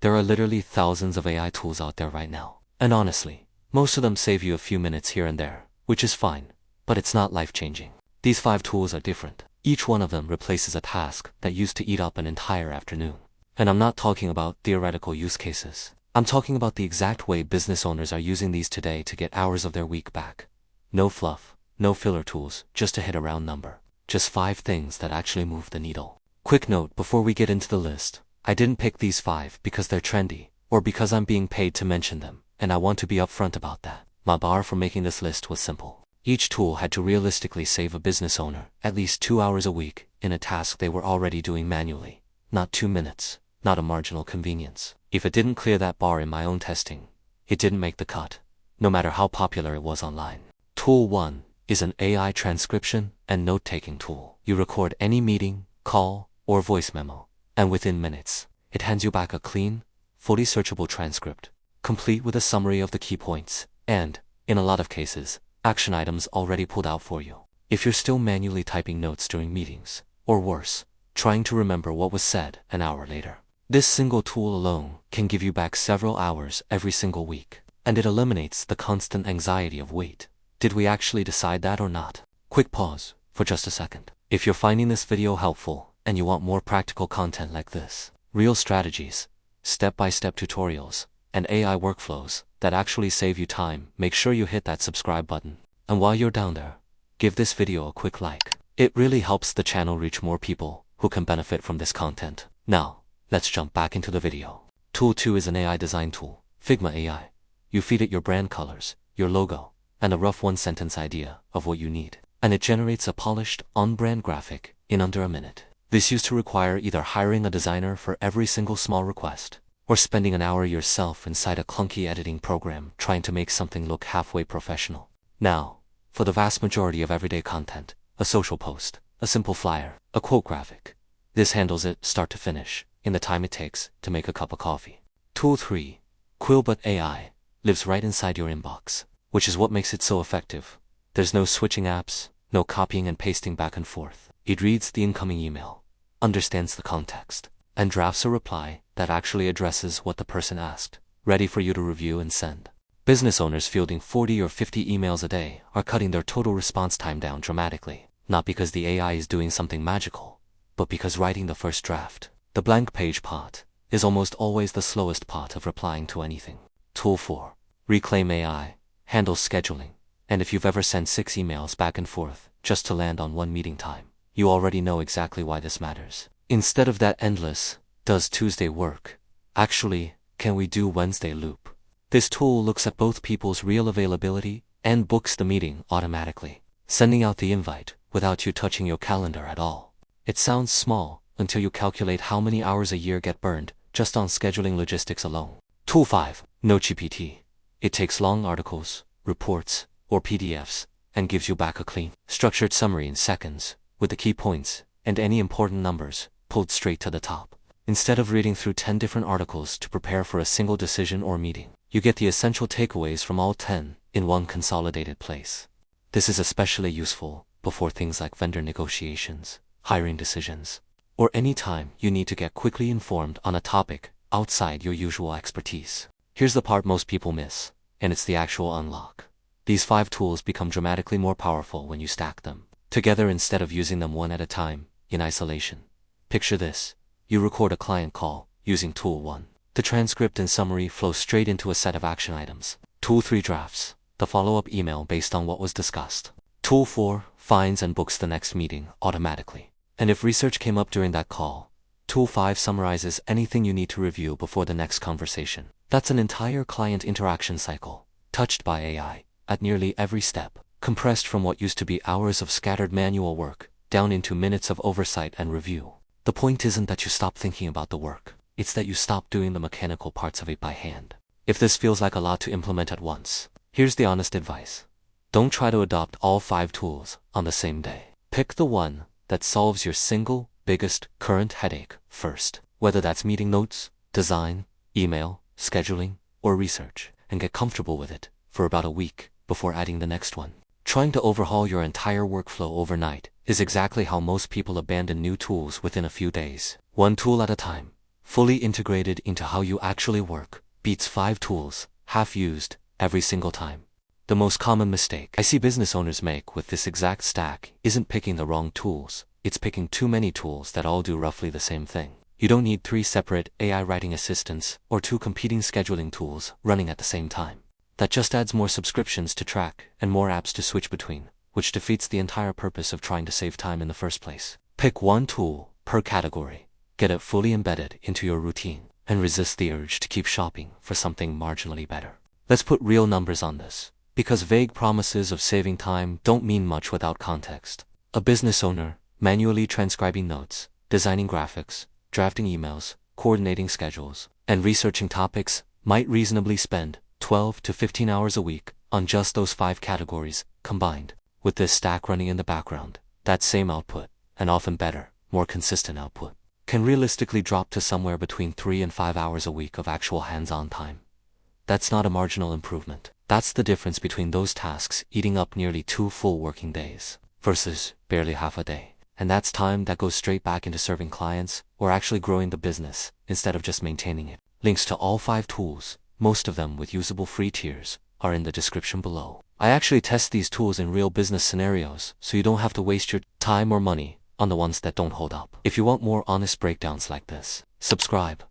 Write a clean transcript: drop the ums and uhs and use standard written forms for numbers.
There are literally thousands of AI tools out there right now. And honestly, most of them save you a few minutes here and there, which is fine, but it's not life-changing. These 5 tools are different. Each one of them replaces a task that used to eat up an entire afternoon. And I'm not talking about theoretical use cases. I'm talking about the exact way business owners are using these today to get hours of their week back. No fluff, no filler tools, just to hit a round number. Just 5 things that actually move the needle. Quick note before we get into the list. I didn't pick these 5 because they're trendy, or because I'm being paid to mention them, and I want to be upfront about that. My bar for making this list was simple. Each tool had to realistically save a business owner at least 2 hours a week in a task they were already doing manually. Not 2 minutes, not a marginal convenience. If it didn't clear that bar in my own testing, it didn't make the cut, no matter how popular it was online. Tool 1 is an AI transcription and note-taking tool. You record any meeting, call, or voice memo, and within minutes, it hands you back a clean, fully searchable transcript, complete with a summary of the key points, and, in a lot of cases, action items already pulled out for you. If you're still manually typing notes during meetings, or worse, trying to remember what was said an hour later, this single tool alone can give you back several hours every single week, and it eliminates the constant anxiety of wait. Did we actually decide that or not? Quick pause for just a second. If you're finding this video helpful and you want more practical content like this, real strategies, step-by-step tutorials, and AI workflows that actually save you time, make sure you hit that subscribe button. And while you're down there, give this video a quick like. It really helps the channel reach more people who can benefit from this content. Now, let's jump back into the video. Tool 2 is an AI design tool, Figma AI. You feed it your brand colors, your logo, and a rough 1-sentence idea of what you need, and it generates a polished, on-brand graphic in under a minute. This used to require either hiring a designer for every single small request, or spending an hour yourself inside a clunky editing program trying to make something look halfway professional. Now, for the vast majority of everyday content, a social post, a simple flyer, a quote graphic, this handles it start to finish in the time it takes to make a cup of coffee. Tool 3, Quillbot AI, lives right inside your inbox, which is what makes it so effective. There's no switching apps, no copying and pasting back and forth. It reads the incoming email, understands the context, and drafts a reply that actually addresses what the person asked, ready for you to review and send. Business owners fielding 40 or 50 emails a day are cutting their total response time down dramatically, not because the AI is doing something magical, but because writing the first draft, the blank page part, is almost always the slowest part of replying to anything. Tool 4, Reclaim AI, handles scheduling, and if you've ever sent 6 emails back and forth just to land on one meeting time, you already know exactly why this matters. Instead of that endless, does Tuesday work? Actually, can we do Wednesday loop? This tool looks at both people's real availability and books the meeting automatically, sending out the invite without you touching your calendar at all. It sounds small until you calculate how many hours a year get burned just on scheduling logistics alone. Tool 5, NotebookLM. It takes long articles, reports, or PDFs and gives you back a clean, structured summary in seconds, with the key points and any important numbers pulled straight to the top. Instead of reading through 10 different articles to prepare for a single decision or meeting, you get the essential takeaways from all 10 in one consolidated place. This is especially useful before things like vendor negotiations, hiring decisions, or any time you need to get quickly informed on a topic outside your usual expertise. Here's the part most people miss, and it's the actual unlock. These 5 tools become dramatically more powerful when you stack them together instead of using them one at a time, in isolation. Picture this. You record a client call using Tool 1. The transcript and summary flow straight into a set of action items. Tool 3 drafts the follow-up email based on what was discussed. Tool 4 finds and books the next meeting automatically. And if research came up during that call, Tool 5 summarizes anything you need to review before the next conversation. That's an entire client interaction cycle, touched by AI, at nearly every step, compressed from what used to be hours of scattered manual work, down into minutes of oversight and review. The point isn't that you stop thinking about the work, it's that you stop doing the mechanical parts of it by hand. If this feels like a lot to implement at once, here's the honest advice. Don't try to adopt all 5 tools on the same day. Pick the one that solves your single, biggest, current headache first, whether that's meeting notes, design, email, scheduling, or research, and get comfortable with it for about a week before adding the next one. Trying to overhaul your entire workflow overnight is exactly how most people abandon new tools within a few days. One tool at a time, fully integrated into how you actually work, beats 5 tools, half used, every single time. The most common mistake I see business owners make with this exact stack isn't picking the wrong tools, it's picking too many tools that all do roughly the same thing. You don't need 3 separate AI writing assistants or 2 competing scheduling tools running at the same time. That just adds more subscriptions to track and more apps to switch between, which defeats the entire purpose of trying to save time in the first place. Pick 1 tool per category, get it fully embedded into your routine, and resist the urge to keep shopping for something marginally better. Let's put real numbers on this, because vague promises of saving time don't mean much without context. A business owner, manually transcribing notes, designing graphics, drafting emails, coordinating schedules, and researching topics might reasonably spend 12 to 15 hours a week on just those 5 categories combined. With this stack running in the background, that same output, and often better, more consistent output, can realistically drop to somewhere between 3 and 5 hours a week of actual hands-on time. That's not a marginal improvement. That's the difference between those tasks eating up nearly 2 full working days versus barely half a day. And that's time that goes straight back into serving clients or actually growing the business instead of just maintaining it. Links to all 5 tools, most of them with usable free tiers, are in the description below. I actually test these tools in real business scenarios, so you don't have to waste your time or money on the ones that don't hold up. If you want more honest breakdowns like this, subscribe.